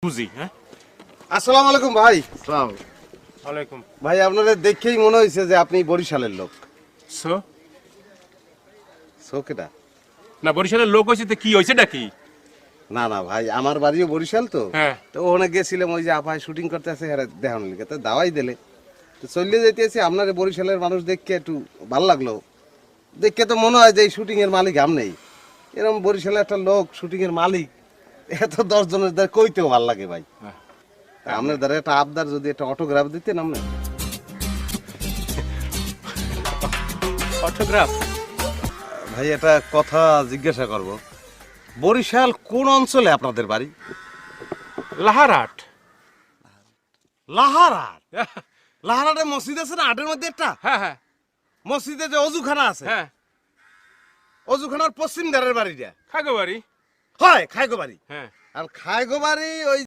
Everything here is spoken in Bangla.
বুঝি। হ্যাঁ, আসসালামু আলাইকুম ভাই। ওয়ালাইকুম। ভাই আপনাদের দেখেই মনে হয়েছে যে আপনি বরিশালের লোক। সো শোকেটা? না, বরিশালের লোক হয়েছে তো কি হয়েছে নাকি? না না ভাই, আমার বাড়িও বরিশাল তো। হ্যাঁ। তো ওখানে গেছিলাম, ওই যে আপায় শুটিং করতে আছে দেখানোর লিগে, তো দাওয়াই দিলে তো চলে যেতেছি। আপনার বরিশালের মানুষ দেখে একটু ভালো লাগলো। দেখে তো মনে হয় যে এই শুটিং এর মালিক নেই। এরকম বরিশালের একটা লোক শুটিং এর মালিক, এত 10 জনের দ্বারা কইতেও ভালো লাগে ভাই। হ্যাঁ। তা আপনার দ্বারা একটা আবদার, যদি একটা অটোগ্রাফ দিতেন আপনি। অটোগ্রাফ? ভাই একটা কথা জিজ্ঞাসা করব, বরিশাল কোন অঞ্চলে আপনাদের বাড়ি? লাহারাট। লাহারাট? লাহারাটে মসজিদ আছে না আটের মধ্যে একটা? হ্যাঁ হ্যাঁ মসজিদে যে অজুখানা আছে, হ্যাঁ। অজুখানার পশ্চিম ধারের বাড়িটা খাগো বাড়ি। হয় খায়গো বাড়ি। হ্যাঁ। আর খায়গো বাড়ি ওই